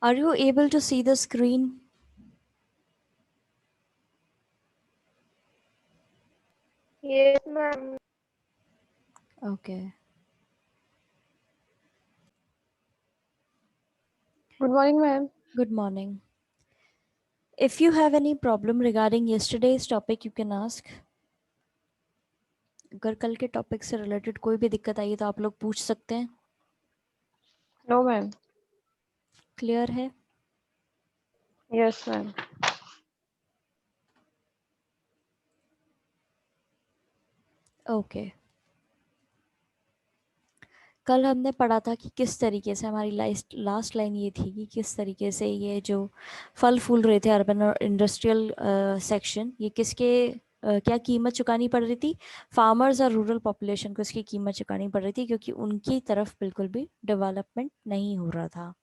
Are you able to see the screen? Yes, ma'am. Okay. Good morning, ma'am. Good morning. If you have any problem regarding yesterday's topic, you can ask. अगर कल के topic से related कोई भी दिक्कत आई तो आप लोग पूछ सकते हैं. No, ma'am. क्लियर है? Yes, ma'am. ओके. कल हमने पढ़ा था कि किस तरीके से हमारी लास्ट लाइन ये थी कि किस तरीके से ये जो फल फूल रहे थे अर्बन और इंडस्ट्रियल सेक्शन, ये किसके क्या कीमत चुकानी पड़ रही थी? फार्मर्स और रूरल पॉपुलेशन को इसकी कीमत चुकानी पड़ रही थी, क्योंकि उनकी तरफ बिल्कुल भी डेवलपमेंट नहीं हो रहा था.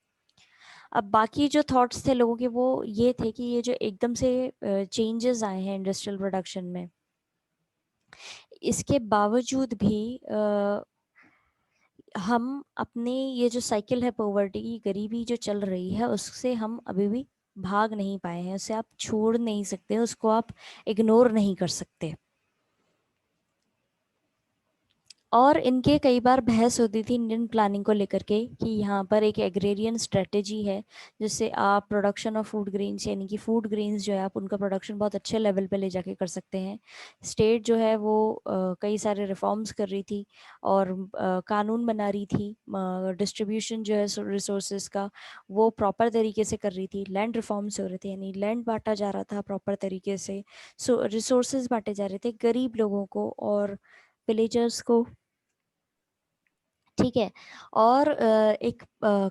अब बाकी जो थॉट्स थे लोगों के वो ये थे कि ये जो एकदम से चेंजेस आए हैं इंडस्ट्रियल प्रोडक्शन में, इसके बावजूद भी हम अपने ये जो साइकिल है पॉवर्टी की, गरीबी जो चल रही है, उससे हम अभी भी भाग नहीं पाए हैं. उसे आप छोड़ नहीं सकते, उसको आप इग्नोर नहीं कर सकते. और इनके कई बार बहस होती थी इंडियन प्लानिंग को लेकर के कि यहाँ पर एक एग्रेरियन स्ट्रेटेजी है जिससे आप प्रोडक्शन ऑफ फूड ग्रेन्स, यानी कि फूड ग्रेन्स जो है आप उनका प्रोडक्शन बहुत अच्छे लेवल पे ले जाके कर सकते हैं. स्टेट जो है वो कई सारे रिफॉर्म्स कर रही थी और कानून बना रही थी. डिस्ट्रीब्यूशन जो है रिसोर्सेज का वो प्रॉपर तरीके से कर रही थी. लैंड रिफॉर्म्स हो रहे थे, यानी लैंड बांटा जा रहा था प्रॉपर तरीके से. रिसोर्सेज बांटे जा रहे थे गरीब लोगों को और विलेजर्स को. ठीक है. और एक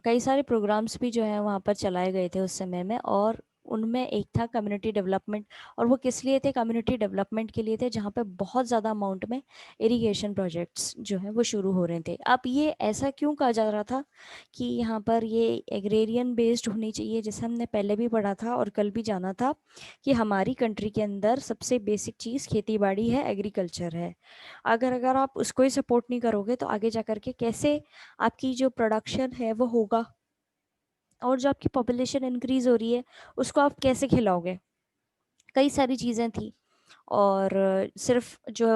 कई सारे प्रोग्राम्स भी जो है वहाँ पर चलाए गए थे उस समय में, और उनमें एक था कम्युनिटी डेवलपमेंट. और वो किस लिए थे? कम्युनिटी डेवलपमेंट के लिए थे, जहाँ पे बहुत ज़्यादा अमाउंट में इरिगेशन प्रोजेक्ट्स जो हैं वो शुरू हो रहे थे. अब ये ऐसा क्यों कहा जा रहा था कि यहाँ पर ये एग्रेरियन बेस्ड होनी चाहिए? जैसे हमने पहले भी पढ़ा था और कल भी जाना था कि हमारी कंट्री के अंदर सबसे बेसिक चीज़ खेती बाड़ी है, एग्रीकल्चर है. अगर अगर आप उसको ही सपोर्ट नहीं करोगे तो आगे जा करके कैसे आपकी जो प्रोडक्शन है वो होगा? और जो आपकी पॉपुलेशन इंक्रीज हो रही है उसको आप कैसे खिलाओगे? कई सारी चीज़ें थी. और सिर्फ जो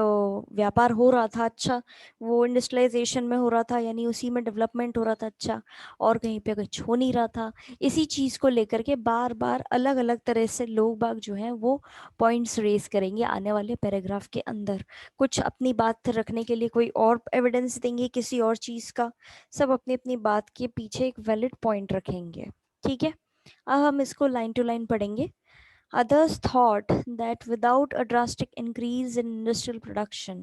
व्यापार हो रहा था अच्छा, वो इंडस्ट्रियलाइजेशन में हो रहा था, यानी उसी में डेवलपमेंट हो रहा था अच्छा, और कहीं पे कुछ हो नहीं रहा था. इसी चीज़ को लेकर के बार बार अलग अलग तरह से लोग बाग जो हैं वो पॉइंट्स रेस करेंगे आने वाले पैराग्राफ के अंदर. कुछ अपनी बात रखने के लिए कोई और एविडेंस देंगे किसी और चीज़ का. सब अपनी अपनी बात के पीछे एक वैलिड पॉइंट रखेंगे. ठीक है. अब हम इसको लाइन टू लाइन पढ़ेंगे. Others thought that without a drastic increase in industrial production,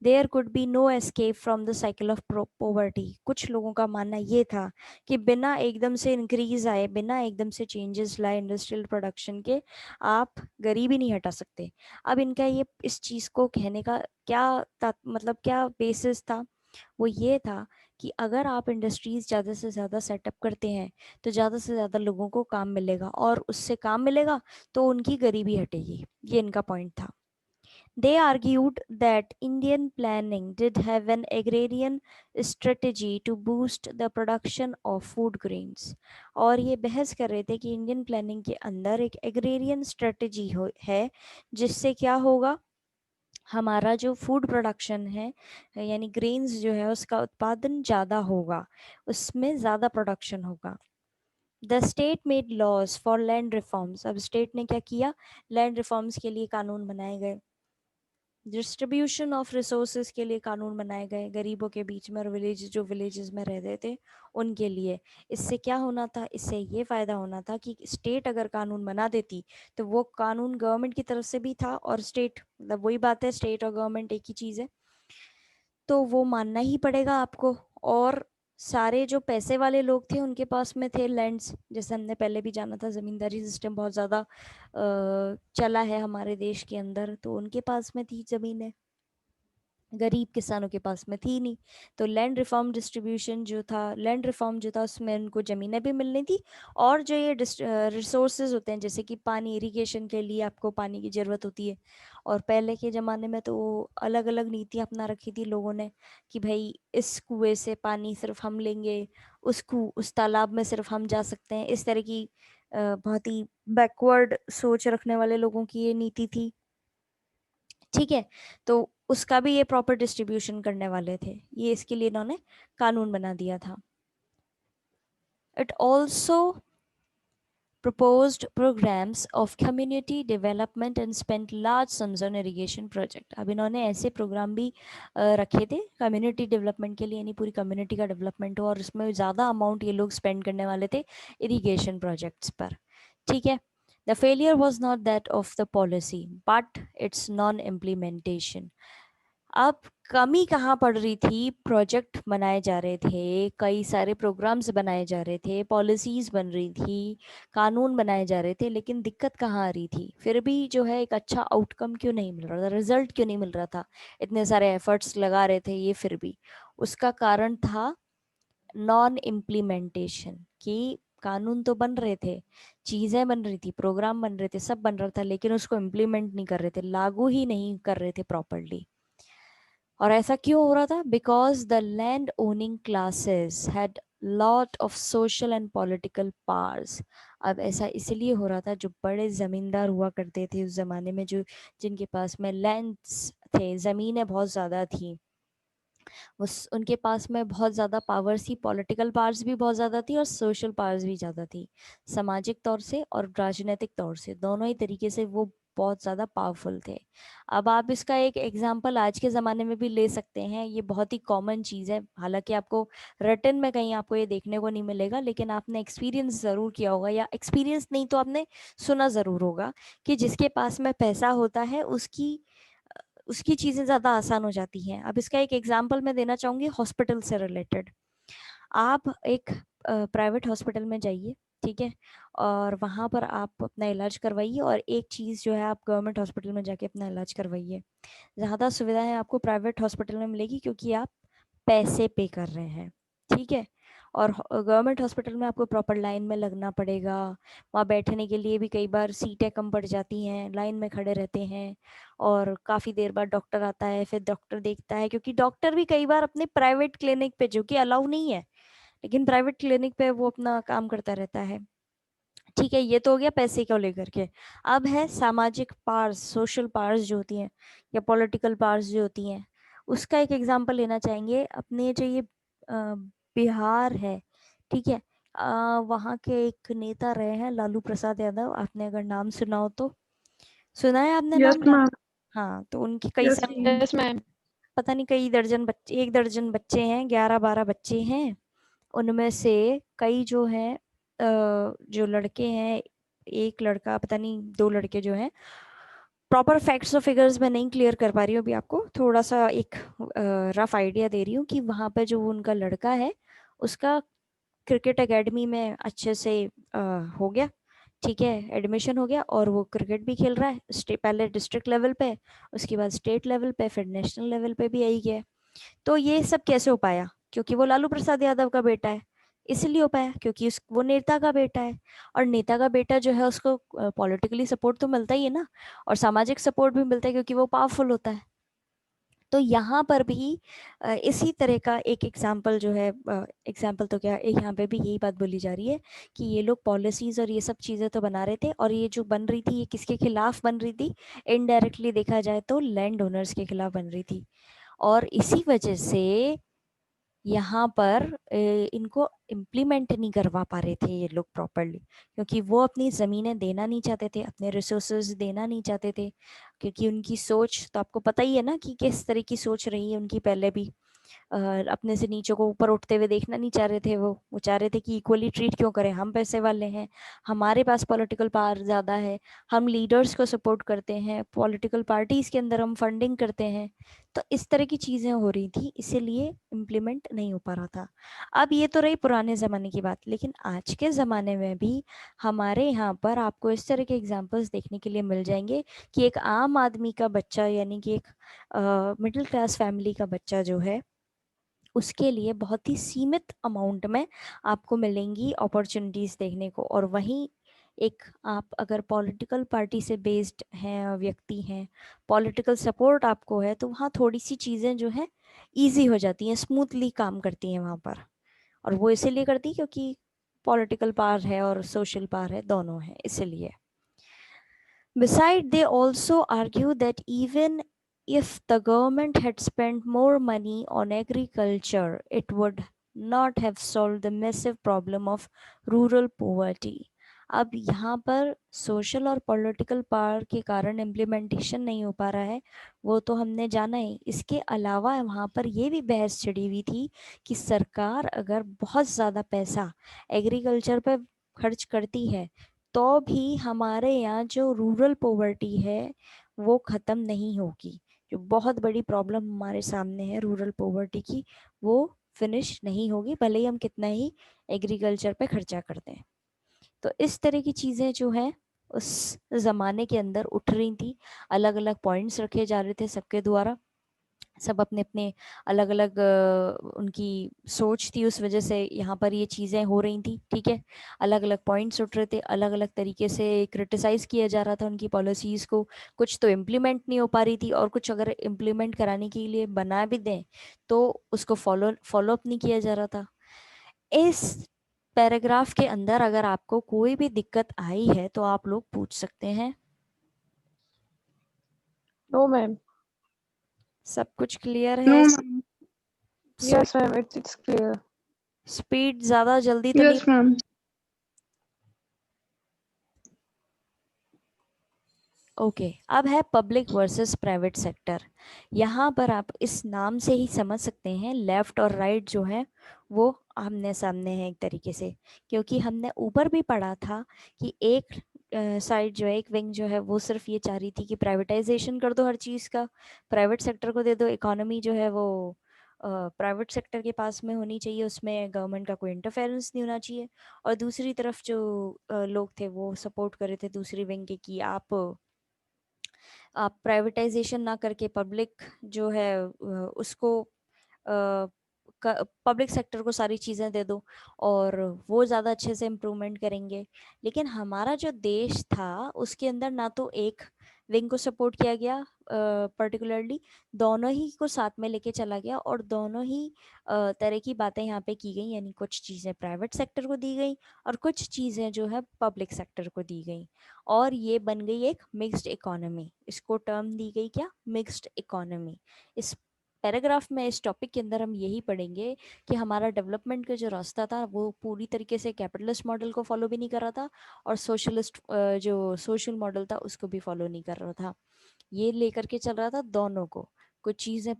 there could be no escape from the cycle of poverty. कुछ लोगों का मानना ये था कि बिना एकदम से इंक्रीज आए, बिना एकदम से चेंजेस लाए इंडस्ट्रियल प्रोडक्शन के, आप गरीबी नहीं हटा सकते. अब इनका ये इस चीज़ को कहने का क्या मतलब क्या बेसिस था? वो ये था कि अगर आप इंडस्ट्रीज ज़्यादा से ज़्यादा सेटअप करते हैं तो ज़्यादा से ज़्यादा लोगों को काम मिलेगा, और उससे काम मिलेगा तो उनकी गरीबी हटेगी. ये इनका पॉइंट था. They argued that Indian planning did have an agrarian strategy to boost the production of food grains. और ये बहस कर रहे थे कि इंडियन प्लानिंग के अंदर एक एग्रेरियन स्ट्रेटजी है जिससे क्या होगा, हमारा जो फूड प्रोडक्शन है यानी ग्रेन्स जो है उसका उत्पादन ज़्यादा होगा, उसमें ज़्यादा प्रोडक्शन होगा. The state made laws for land reforms. अब स्टेट ने क्या किया? लैंड रिफॉर्म्स के लिए कानून बनाए गए. डिस्ट्रीब्यूशन ऑफ रिसोर्सेज के लिए कानून बनाए गए गरीबों के बीच में, और विलेजेस में रहते थे उनके लिए. इससे क्या होना था? इससे ये फ़ायदा होना था कि स्टेट अगर कानून बना देती तो वो कानून गवर्नमेंट की तरफ से भी था, और स्टेट मतलब वही बात है, स्टेट और गवर्नमेंट एक ही चीज़ है, तो वो मानना ही पड़ेगा आपको. और सारे जो पैसे वाले लोग थे उनके पास में थे लैंड्स, जैसे हमने पहले भी जाना था ज़मींदारी सिस्टम बहुत ज़्यादा चला है हमारे देश के अंदर, तो उनके पास में थी ज़मीनें. गरीब किसानों के पास में थी नहीं। तो लैंड रिफॉर्म डिस्ट्रीब्यूशन जो था, लैंड रिफॉर्म जो था, उसमें उनको ज़मीनें भी मिलनी थी, और जो ये रिसोर्सेज होते हैं, जैसे कि पानी, इरिगेशन के लिए आपको पानी की ज़रूरत होती है। और पहले के ज़माने में तो अलग अलग नीतियाँ अपना रखी थी लोगों ने, कि भाई इस कुएं से पानी सिर्फ हम लेंगे, उस तालाब में सिर्फ हम जा सकते हैं। इस तरह की बहुत ही बैकवर्ड सोच रखने वाले लोगों की ये नीति थी। ठीक है, तो उसका भी ये प्रॉपर डिस्ट्रीब्यूशन करने वाले थे, ये इसके लिए इन्होंने कानून बना दिया था। It also proposed programs of community development and spent large sums on irrigation project। अब इन्होंने ऐसे प्रोग्राम भी रखे थे कम्युनिटी डेवलपमेंट के लिए, यानी पूरी कम्युनिटी का डेवलपमेंट हो, और उसमें ज़्यादा अमाउंट ये लोग स्पेंड करने वाले थे इरिगेशन प्रोजेक्ट्स पर। ठीक है, the failure was not that of the policy but it's non implementation. अब कमी कहाँ पड़ रही थी? प्रोजेक्ट बनाए जा रहे थे, कई सारे प्रोग्राम्स बनाए जा रहे थे, पॉलिसीज बन रही थी, कानून बनाए जा रहे थे, लेकिन दिक्कत कहाँ आ रही थी? फिर भी जो है एक अच्छा आउटकम क्यों नहीं मिल रहा था, रिजल्ट क्यों नहीं मिल रहा था? इतने सारे एफर्ट्स लगा रहे थे ये, फिर भी उसका कारण था नॉन इम्प्लीमेंटेशन। कि कानून तो बन रहे थे, चीजें बन रही थी, प्रोग्राम बन रहे थे, सब बन रहा था, लेकिन उसको इम्प्लीमेंट नहीं कर रहे थे, लागू ही नहीं कर रहे थे प्रॉपरली। और ऐसा क्यों हो रहा था? Because the land owning classes had lot of social and political powers. अब ऐसा इसलिए हो रहा था, जो बड़े जमींदार हुआ करते थे उस जमाने में, जो जिनके पास में लैंड्स थे, जमीनें बहुत ज्यादा थी, उस उनके पास में बहुत ज़्यादा पावर्स थी, पॉलिटिकल पावर्स भी बहुत ज़्यादा थी और सोशल पावर्स भी ज़्यादा थी। सामाजिक तौर से और राजनीतिक तौर से, दोनों ही तरीके से वो बहुत ज़्यादा पावरफुल थे। अब आप इसका एक एग्जांपल आज के ज़माने में भी ले सकते हैं, ये बहुत ही कॉमन चीज़ है, हालांकि आपको रिटन में कहीं आपको ये देखने को नहीं मिलेगा, लेकिन आपने एक्सपीरियंस ज़रूर किया होगा, या एक्सपीरियंस नहीं तो आपने सुना ज़रूर होगा, कि जिसके पास में पैसा होता है उसकी चीज़ें ज़्यादा आसान हो जाती हैं। अब इसका एक एग्जांपल मैं देना चाहूँगी हॉस्पिटल से रिलेटेड। आप एक प्राइवेट हॉस्पिटल में जाइए, ठीक है, और वहाँ पर आप अपना इलाज करवाइए, और एक चीज़ जो है, आप गवर्नमेंट हॉस्पिटल में जाके अपना इलाज करवाइए। ज़्यादा सुविधाएं आपको प्राइवेट हॉस्पिटल में मिलेगी, क्योंकि आप पैसे पे कर रहे हैं। ठीक है, और गवर्नमेंट हॉस्पिटल में आपको प्रॉपर लाइन में लगना पड़ेगा, वहाँ बैठने के लिए भी कई बार सीटें कम पड़ जाती हैं, लाइन में खड़े रहते हैं, और काफ़ी देर बाद डॉक्टर आता है, फिर डॉक्टर देखता है, क्योंकि डॉक्टर भी कई बार अपने प्राइवेट क्लिनिक पे, जो कि अलाउ नहीं है, लेकिन प्राइवेट क्लिनिक पे वो अपना काम करता रहता है। ठीक है, ये तो हो गया पैसे को लेकर के। अब है सामाजिक पार्स, सोशल पार्स जो होती हैं, या पॉलिटिकल पार्स जो होती हैं, उसका एक एग्जांपल लेना चाहेंगे। अपने जो ये बिहार है, ठीक है, वहाँ के एक नेता रहे हैं लालू प्रसाद यादव, आपने अगर नाम सुना हो तो। सुना है आपने Yes, नाम? ma'am. हाँ, तो उनके कई Yes, सारे, ma'am. Yes, ma'am. पता नहीं कई दर्जन बच्चे, 1 दर्जन बच्चे हैं, 11-12 बच्चे हैं। उनमें से कई जो हैं, जो लड़के हैं, एक लड़का, पता नहीं 2 लड़के जो हैं, प्रॉपर फैक्ट्स और फिगर्स मैं नहीं क्लियर कर पा रही हूँ अभी, आपको थोड़ा सा एक रफ आइडिया दे रही हूँ, कि वहाँ पे जो उनका लड़का है, उसका क्रिकेट एकेडमी में अच्छे से हो गया, ठीक है, एडमिशन हो गया, और वो क्रिकेट भी खेल रहा है, पहले डिस्ट्रिक्ट लेवल पे, उसके बाद स्टेट लेवल पे, फिर नेशनल लेवल पे भी आई गया। तो ये सब कैसे हो पाया? क्योंकि वो लालू प्रसाद यादव का बेटा है, इसलिए हो पाया, क्योंकि वो नेता का बेटा है, और नेता का बेटा जो है, उसको पॉलिटिकली सपोर्ट तो मिलता ही है ना, और सामाजिक सपोर्ट भी मिलता है, क्योंकि वो पावरफुल होता है। तो यहाँ पर भी इसी तरह का एक एग्जाम्पल जो है, एग्जाम्पल तो क्या, यहाँ पे भी यही बात बोली जा रही है, कि ये लोग पॉलिसीज और ये सब चीज़ें तो बना रहे थे, और ये जो बन रही थी, ये किसके खिलाफ बन रही थी? इनडायरेक्टली देखा जाए तो लैंड ओनर्स के खिलाफ बन रही थी। और इसी वजह से यहाँ पर इनको इम्प्लीमेंट नहीं करवा पा रहे थे ये लोग प्रॉपरली, क्योंकि वो अपनी ज़मीनें देना नहीं चाहते थे, अपने रिसोर्सेज देना नहीं चाहते थे, क्योंकि उनकी सोच तो आपको पता ही है ना, कि किस तरह की सोच रही है उनकी पहले भी। अपने से नीचे को ऊपर उठते हुए देखना नहीं चाह रहे थे, वो चाह रहे थे कि इक्वली ट्रीट क्यों करें, हम पैसे वाले हैं, हमारे पास पॉलिटिकल पावर ज़्यादा है, हम लीडर्स को सपोर्ट करते हैं, पॉलिटिकल पार्टीज के अंदर हम फंडिंग करते हैं, तो इस तरह की चीजें हो रही थी, इसीलिए इम्प्लीमेंट नहीं हो पा रहा था। अब ये तो रही पुराने जमाने की बात, लेकिन आज के जमाने में भी हमारे यहाँ पर आपको इस तरह के एग्जाम्पल्स देखने के लिए मिल जाएंगे कि एक आम आदमी का बच्चा, यानी कि एक मिडिल क्लास फैमिली का बच्चा जो है, उसके लिए बहुत ही सीमित अमाउंट में आपको मिलेंगी अपॉर्चुनिटीज देखने को। और वहीं एक आप अगर पॉलिटिकल पार्टी से बेस्ड हैं, व्यक्ति हैं, पॉलिटिकल सपोर्ट आपको है, तो वहाँ थोड़ी सी चीज़ें जो है इजी हो जाती हैं, स्मूथली काम करती हैं वहाँ पर। और वो इसीलिए करती क्योंकि पॉलिटिकल पावर है और सोशल पावर है, दोनों है, इसीलिए। Besides, they also argue that even if the government had spent more money on agriculture, it would not have solved the massive problem of rural poverty. अब यहाँ पर सोशल और पॉलिटिकल पावर के कारण इम्प्लीमेंटेशन नहीं हो पा रहा है, वो तो हमने जाना ही। इसके अलावा वहाँ पर ये भी बहस छिड़ी हुई थी कि सरकार अगर बहुत ज़्यादा पैसा एग्रीकल्चर पर खर्च करती है तो भी हमारे यहाँ जो रूरल पॉवर्टी है वो ख़त्म नहीं होगी। जो बहुत बड़ी प्रॉब्लम हमारे सामने है रूरल पॉवर्टी की, वो फिनिश नहीं होगी, भले ही हम कितना ही एग्रीकल्चर पे खर्चा करते हैं। तो इस तरह की चीज़ें जो है उस ज़माने के अंदर उठ रही थी, अलग अलग पॉइंट्स रखे जा रहे थे सबके द्वारा, सब अपने अपने अलग अलग उनकी सोच थी, उस वजह से यहाँ पर ये चीज़ें हो रही थी। ठीक है, अलग अलग पॉइंट्स उठ रहे थे, अलग अलग तरीके से क्रिटिसाइज किया जा रहा था उनकी पॉलिसीज़ को। कुछ तो इम्प्लीमेंट नहीं हो पा रही थी, और कुछ अगर इम्प्लीमेंट कराने के लिए बना भी दें तो उसको फॉलो अप नहीं किया जा रहा था। इस पैराग्राफ के अंदर अगर आपको कोई भी दिक्कत आई है तो आप लोग पूछ सकते हैं। No, ma'am. सब कुछ क्लियर No, है? ma'am. Yes, ma'am. It's clear. Speed ज़्यादा जल्दी तो नहीं? Yes, ma'am. ओके अब है पब्लिक वर्सेस प्राइवेट सेक्टर। यहाँ पर आप इस नाम से ही समझ सकते हैं लेफ्ट और राइट जो है वो आमने सामने है एक तरीके से, क्योंकि हमने ऊपर भी पढ़ा था कि एक साइड जो है, एक विंग जो है, वो सिर्फ ये चाह रही थी कि प्राइवेटाइजेशन कर दो हर चीज़ का, प्राइवेट सेक्टर को दे दो, इकोनॉमी जो है वो प्राइवेट सेक्टर के पास में होनी चाहिए, उसमें गवर्नमेंट का कोई इंटरफेरेंस नहीं होना चाहिए। और दूसरी तरफ जो लोग थे वो सपोर्ट कर रहे थे दूसरी विंग के कि आप प्राइवेटाइजेशन ना करके पब्लिक जो है उसको पब्लिक सेक्टर को सारी चीज़ें दे दो और वो ज़्यादा अच्छे से इम्प्रूवमेंट करेंगे। लेकिन हमारा जो देश था उसके अंदर ना तो एक विंग को सपोर्ट किया गया पर्टिकुलरली, दोनों ही को साथ में लेके चला गया और दोनों ही तरह की बातें यहाँ पे की गई, यानी कुछ चीज़ें प्राइवेट सेक्टर को दी गई और कुछ चीज़ें जो है पब्लिक सेक्टर को दी गई, और ये बन गई एक मिक्स्ड इकोनॉमी। इसको टर्म दी गई क्या? Mixed economy. इस पैराग्राफ में, इस टॉपिक के अंदर हम यही पढ़ेंगे कि हमारा डेवलपमेंट का जो रास्ता था वो पूरी तरीके से कैपिटलिस्ट मॉडल को फॉलो भी नहीं कर रहा था और सोशलिस्ट जो सोशल मॉडल था उसको भी फॉलो नहीं कर रहा था। ये लेकर के चल रहा था दोनों को। कुछ चीज़ें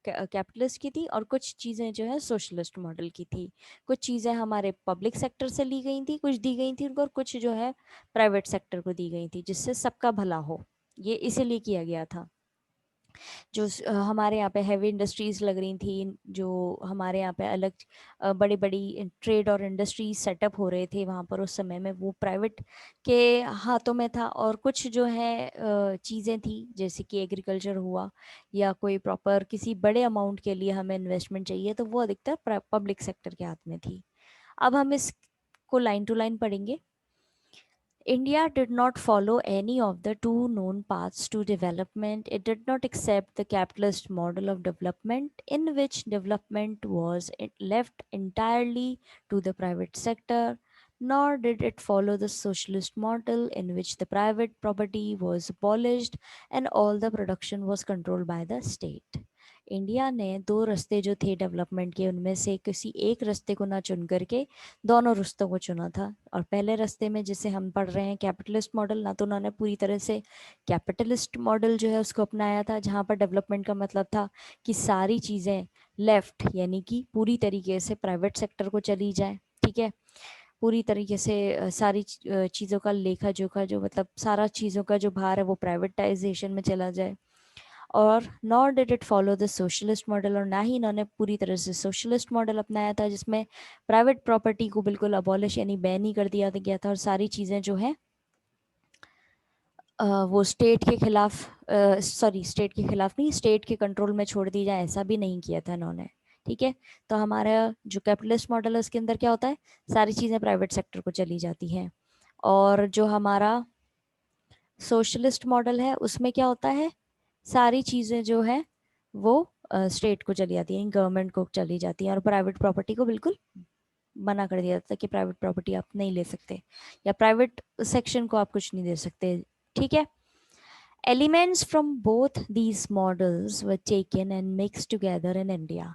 कैपिटलिस्ट की थी और कुछ चीज़ें जो है सोशलिस्ट मॉडल की थी। कुछ चीज़ें हमारे पब्लिक सेक्टर से ली गई थी, कुछ दी गई थी उनको, और कुछ जो है प्राइवेट सेक्टर को दी गई थी, जिससे सबका भला हो, ये इसीलिए किया गया था। जो हमारे यहाँ पे हैवी इंडस्ट्रीज लग रही थी, जो हमारे यहाँ पे अलग बड़ी बड़ी ट्रेड और इंडस्ट्रीज सेटअप हो रहे थे वहाँ पर उस समय में, वो प्राइवेट के हाथों में था। और कुछ जो है चीज़ें थी जैसे कि एग्रीकल्चर हुआ या कोई प्रॉपर किसी बड़े अमाउंट के लिए हमें इन्वेस्टमेंट चाहिए तो वो अधिकतर पब्लिक सेक्टर के हाथ में थी। अब हम इसको लाइन टू लाइन पढ़ेंगे। India did not follow any of the two known paths to development. It did not accept the capitalist model of development, in which development was left entirely to the private sector, nor did it follow the socialist model, in which the private property was abolished and all the production was controlled by the state. India ने दो रास्ते जो थे development के, उनमें से किसी एक रास्ते को ना चुन करके दोनों रास्तों को चुना था। और पहले रास्ते में जिसे हम पढ़ रहे हैं कैपिटलिस्ट मॉडल, ना तो उन्होंने पूरी तरह से कैपिटलिस्ट मॉडल जो है उसको अपनाया था, जहाँ पर डेवलपमेंट का मतलब था कि सारी चीज़ें लेफ्ट यानी कि पूरी तरीके से प्राइवेट सेक्टर को चली जाए। ठीक है, पूरी तरीके से सारी चीज़ों का लेखा जोखा जो मतलब सारा चीज़ों का जो भार है वो प्राइवेटाइजेशन में चला जाए। और nor did it follow the socialist model, और ना ही इन्होंने पूरी तरह से सोशलिस्ट मॉडल अपनाया था जिसमें प्राइवेट प्रॉपर्टी को बिल्कुल अबॉलिश यानी बैन ही कर दिया गया था और सारी चीज़ें जो है वो स्टेट के खिलाफ, सॉरी स्टेट के खिलाफ नहीं, स्टेट के कंट्रोल में छोड़ दी जाए, ऐसा भी नहीं किया था इन्होंने। ठीक है, तो हमारा जो कैपिटलिस्ट मॉडल है उसके अंदर क्या होता है, सारी चीज़ें प्राइवेट सेक्टर को चली जाती हैं। और जो हमारा सोशलिस्ट मॉडल है उसमें क्या होता है, सारी चीज़ें जो है वो स्टेट को चली जाती हैं, गवर्नमेंट को चली जाती हैं, और प्राइवेट प्रॉपर्टी को बिल्कुल मना कर दिया जाता है कि प्राइवेट प्रॉपर्टी आप नहीं ले सकते या प्राइवेट सेक्शन को आप कुछ नहीं दे सकते। ठीक है, elements from both these models were taken and mixed together in India।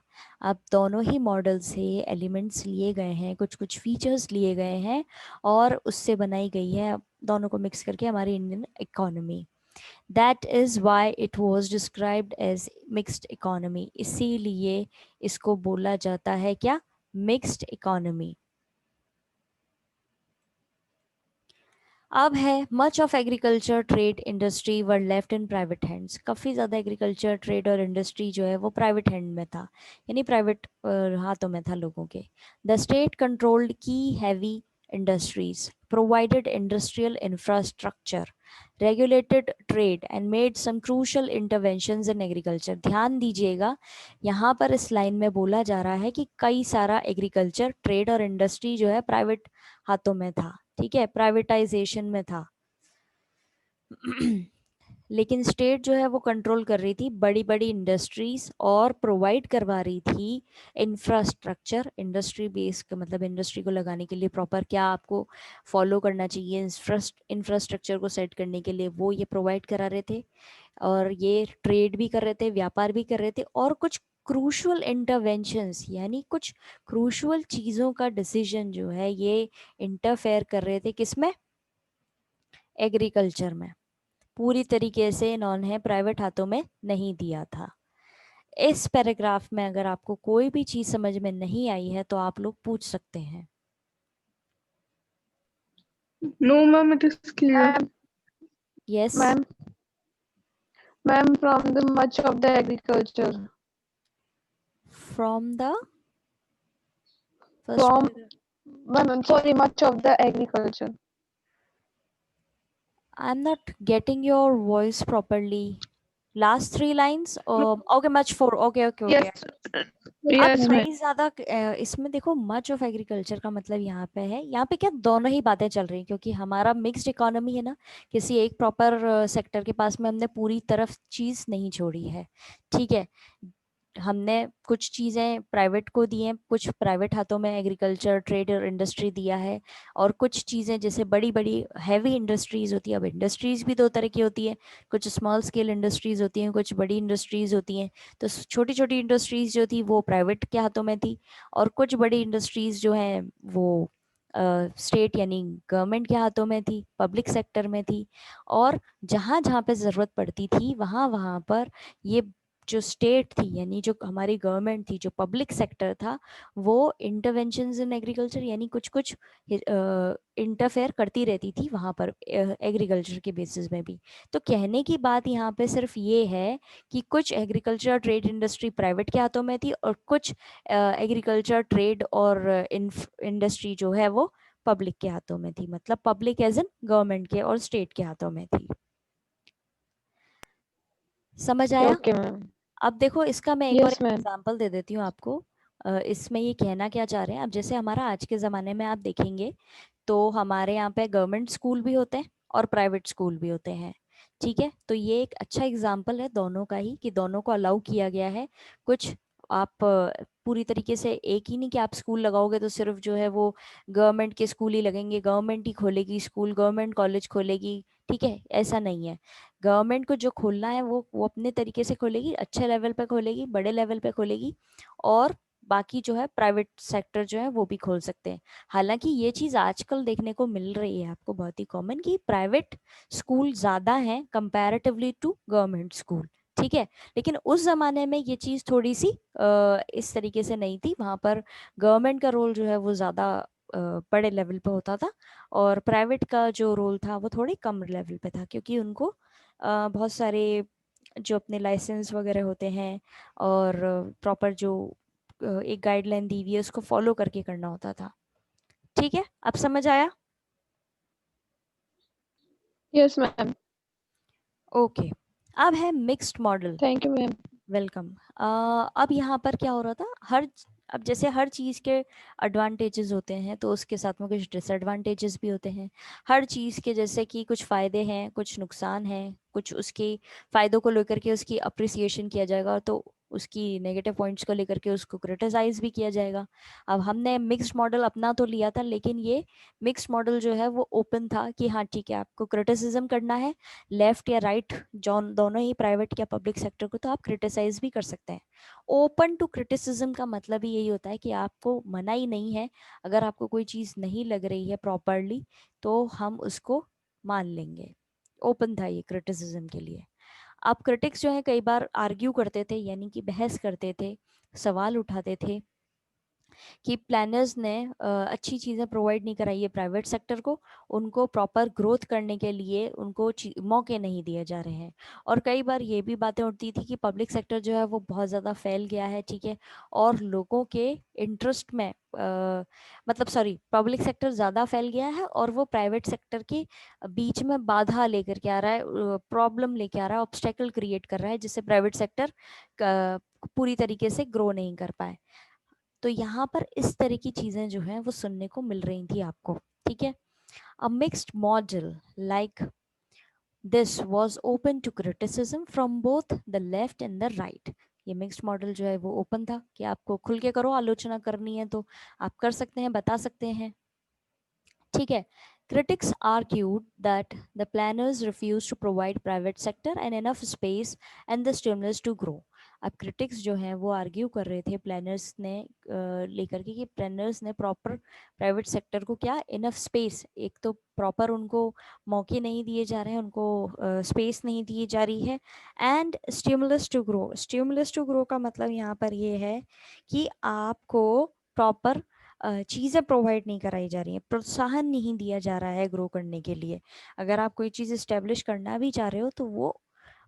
अब दोनों ही मॉडल से एलिमेंट्स लिए गए हैं, कुछ कुछ फीचर्स लिए गए हैं और उससे बनाई गई है दोनों को मिक्स करके हमारी Indian economy. That is why it was described as mixed economy, इसीलिए इसको बोला जाता है क्या, मिक्स्ड इकोनॉमी। अब है much of agriculture trade industry were left in private hands. काफ़ी ज़्यादा एग्रीकल्चर ट्रेड और इंडस्ट्री जो है वो प्राइवेट हैंड में था, यानी प्राइवेट हाथों में था लोगों के। द स्टेट कंट्रोल्ड की heavy industries, provided industrial infrastructure, regulated trade and made some crucial interventions in agriculture। ध्यान दीजिएगा, यहाँ पर इस लाइन में बोला जा रहा है कि कई सारा एग्रीकल्चर ट्रेड और इंडस्ट्री जो है प्राइवेट हाथों में था। ठीक है, प्राइवेटाइजेशन में था लेकिन स्टेट जो है वो कंट्रोल कर रही थी बड़ी बड़ी इंडस्ट्रीज और प्रोवाइड करवा रही थी इंफ्रास्ट्रक्चर। इंडस्ट्री बेस का मतलब इंडस्ट्री को लगाने के लिए प्रॉपर क्या आपको फॉलो करना चाहिए इंफ्रास्ट्रक्चर को सेट करने के लिए, वो ये प्रोवाइड करा रहे थे। और ये ट्रेड भी कर रहे थे, व्यापार भी कर रहे थे, और कुछ क्रूशल इंटरवेंशंस यानी कुछ क्रूशल चीज़ों का डिसीजन जो है ये इंटरफेयर कर रहे थे किसमें, एग्रीकल्चर में। पूरी तरीके से इन्होंने प्राइवेट हाथों में नहीं दिया था। इस पैराग्राफ में अगर आपको कोई भी चीज समझ में नहीं आई है तो आप लोग पूछ सकते हैं। No, ma'am, it is clear. Yes Ma'am, ma'am, from the much of the agriculture. From the first From, ma'am, I'm sorry, much of the agriculture. I am not getting your voice properly. Last 3 lines okay, much for, okay okay okay. Yes, अब yes, ma'am. कई ज्यादा इसमें देखो much of agriculture का मतलब यहाँ पे है, यहाँ पे क्या दोनों ही बातें चल रही हैं क्योंकि हमारा मिक्स्ड इकोनॉमी है ना, किसी एक प्रॉपर सेक्टर के पास में हमने पूरी तरफ चीज नहीं छोड़ी है। ठीक है, हमने कुछ चीज़ें प्राइवेट को दी हैं, कुछ प्राइवेट हाथों में एग्रीकल्चर ट्रेड और इंडस्ट्री दिया है, और कुछ चीज़ें जैसे बड़ी बड़ी हैवी इंडस्ट्रीज होती है। अब इंडस्ट्रीज भी दो तरह की होती है, कुछ स्मॉल स्केल इंडस्ट्रीज होती हैं, कुछ बड़ी इंडस्ट्रीज होती हैं। तो छोटी छोटी इंडस्ट्रीज जो थी वो प्राइवेट के हाथों में थी, और कुछ बड़ी इंडस्ट्रीज जो हैं वो स्टेट यानी गवर्नमेंट के हाथों में थी, पब्लिक सेक्टर में थी। और जहाँ जहाँ पे ज़रूरत पड़ती थी वहाँ वहाँ पर ये जो स्टेट थी यानी जो हमारी गवर्नमेंट थी, जो पब्लिक सेक्टर था, वो इंटरवेंशंस इन एग्रीकल्चर यानी कुछ कुछ इंटरफेयर करती रहती थी वहाँ पर एग्रीकल्चर के बेसिस में भी। तो कहने की बात यहाँ पे सिर्फ ये है कि कुछ एग्रीकल्चर ट्रेड इंडस्ट्री प्राइवेट के हाथों में थी और कुछ एग्रीकल्चर ट्रेड और इंडस्ट्री जो है वो पब्लिक के हाथों में थी, मतलब पब्लिक एज इन गवर्नमेंट के और स्टेट के हाथों में थी। समझ आया? Okay, ma'am. अब देखो इसका मैं एक और Yes, ma'am. एग्जांपल दे देती हूँ आपको। इसमें ये कहना क्या चाह रहे हैं, अब जैसे हमारा आज के ज़माने में आप देखेंगे तो हमारे यहाँ पे गवर्नमेंट स्कूल भी होते हैं और प्राइवेट स्कूल भी होते हैं। ठीक है, तो ये एक अच्छा एग्जाम्पल है दोनों का ही कि दोनों को अलाउ किया गया है। कुछ आप पूरी तरीके से एक ही नहीं कि आप स्कूल लगाओगे तो सिर्फ जो है वो गवर्नमेंट के स्कूल ही लगेंगे, गवर्नमेंट ही खोलेगी स्कूल, गवर्नमेंट कॉलेज खोलेगी। ठीक है, ऐसा नहीं है। गवर्नमेंट को जो खोलना है वो अपने तरीके से खोलेगी, अच्छे लेवल पे खोलेगी, बड़े लेवल पे खोलेगी, और बाकी जो है प्राइवेट सेक्टर जो है वो भी खोल सकते हैं। हालांकि ये चीज़ आजकल देखने को मिल रही है आपको बहुत ही कॉमन कि प्राइवेट स्कूल ज़्यादा हैं कंपैरेटिवली टू गवर्नमेंट स्कूल। ठीक है, लेकिन उस ज़माने में ये चीज़ थोड़ी सी इस तरीके से नहीं थी। वहाँ पर गवर्नमेंट का रोल जो है वो ज़्यादा बड़े लेवल पे होता था, और प्राइवेट का जो रोल था वो थोड़े कम लेवल पे था क्योंकि उनको बहुत सारे जो अपने लाइसेंस वगैरह होते हैं और प्रॉपर जो एक गाइडलाइन दी हुई है उसको फॉलो करके करना होता था। ठीक है, अब समझ आया? Yes, ma'am. ओके, अब है mixed model. Thank you, ma'am. Welcome. अब यहाँ पर क्या हो रहा था, अब जैसे हर चीज़ के एडवांटेजेस होते हैं तो उसके साथ में कुछ डिसएडवांटेजेस भी होते हैं। हर चीज़ के जैसे कि कुछ फ़ायदे हैं, कुछ नुकसान हैं, कुछ उसके फ़ायदों को लेकर के उसकी अप्रिसिएशन किया जाएगा तो उसकी नेगेटिव पॉइंट्स को लेकर के उसको क्रिटिसाइज भी किया जाएगा। अब हमने मिक्स्ड मॉडल अपना तो लिया था, लेकिन ये मिक्स्ड मॉडल जो है वो ओपन था कि हाँ ठीक है, आपको क्रिटिसिज्म करना है लेफ्ट या राइट, जॉन दोनों ही प्राइवेट या पब्लिक सेक्टर को, तो आप क्रिटिसाइज भी कर सकते हैं। ओपन टू क्रिटिसिज्म का मतलब ही यही होता है कि आपको मना ही नहीं है, अगर आपको कोई चीज़ नहीं लग रही है प्रॉपरली तो हम उसको मान लेंगे। ओपन था ये क्रिटिसिज्म के लिए। अब क्रिटिक्स जो है कई बार आर्ग्यू करते थे, यानी कि बहस करते थे, सवाल उठाते थे कि प्लानर्स ने अच्छी चीज़ें प्रोवाइड नहीं कराई है प्राइवेट सेक्टर को, उनको प्रॉपर ग्रोथ करने के लिए उनको मौके नहीं दिए जा रहे हैं। और कई बार ये भी बातें उठती थी कि पब्लिक सेक्टर जो है वो बहुत ज़्यादा फैल गया है, ठीक है, और लोगों के इंटरेस्ट में मतलब सॉरी, पब्लिक सेक्टर ज़्यादा फैल गया है और वो प्राइवेट सेक्टर के बीच में बाधा लेकर के आ रहा है, प्रॉब्लम लेके आ रहा है, ऑब्स्टेकल क्रिएट कर रहा है, जिससे प्राइवेट सेक्टर पूरी तरीके से ग्रो नहीं कर पाए। तो यहाँ पर इस तरह की चीजें जो हैं वो सुनने को मिल रही थी आपको, ठीक है। A mixed model like this was open to criticism from both the left and the right. ये मिक्स्ड मॉडल जो है वो ओपन था कि आपको खुल के करो, आलोचना करनी है तो आप कर सकते हैं, बता सकते हैं, ठीक है। Critics argued that the planners refused to provide private sector and enough space and the stimulus to grow. अब क्रिटिक्स जो हैं वो आर्ग्यू कर रहे थे प्लानर्स ने लेकर के कि प्लानर्स ने प्रॉपर प्राइवेट सेक्टर को क्या इनफ स्पेस, एक तो प्रॉपर उनको मौके नहीं दिए जा रहे हैं, उनको स्पेस नहीं दी जा रही है, and stimulus to grow. Stimulus to grow का मतलब यहाँ पर ये है कि आपको प्रॉपर चीज़ें प्रोवाइड नहीं कराई जा रही हैं, प्रोत्साहन नहीं दिया जा रहा है ग्रो करने के लिए। अगर आप कोई चीज़ इस्टेब्लिश करना भी चाह रहे हो तो वो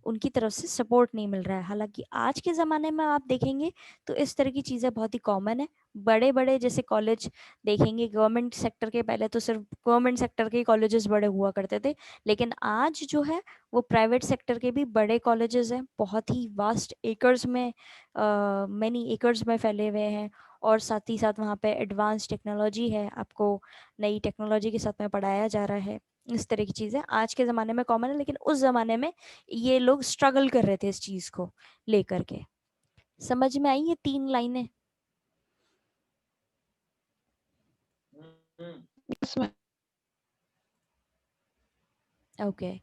उनकी तरफ से सपोर्ट नहीं मिल रहा है। हालांकि आज के ज़माने में आप देखेंगे तो इस तरह की चीज़ें बहुत ही कॉमन है। बड़े बड़े जैसे कॉलेज देखेंगे गवर्नमेंट सेक्टर के, पहले तो सिर्फ गवर्नमेंट सेक्टर के कॉलेजेस बड़े हुआ करते थे, लेकिन आज जो है वो प्राइवेट सेक्टर के भी बड़े कॉलेजेस हैं, बहुत ही वास्ट एकर्स में, मैनी एकर्स में फैले हुए हैं। और साथ ही साथ वहाँ पे एडवांस टेक्नोलॉजी है, आपको नई टेक्नोलॉजी के साथ में पढ़ाया जा रहा है। इस तरह की चीज़ें आज के ज़माने में कॉमन है, लेकिन उस ज़माने में ये लोग स्ट्रगल कर रहे थे इस चीज़ को लेकर के। समझ में आई ये 3 लाइनें? Yes, ma'am. ओके,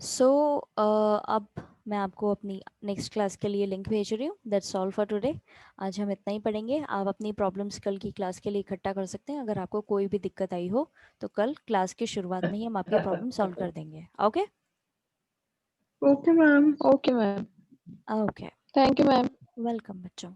सो अब मैं आपको अपनी नेक्स्ट क्लास के लिए लिंक भेज रही हूँ। That's all for today. आज हम इतना ही पढ़ेंगे। आप अपनी प्रॉब्लम्स कल की क्लास के लिए इकट्ठा कर सकते हैं। अगर आपको कोई भी दिक्कत आई हो तो कल क्लास की शुरुआत में ही हम आपकी प्रॉब्लम सॉल्व कर देंगे। Okay okay ma'am. Okay, ma'am. Okay, Thank you, ma'am. Welcome बच्चों।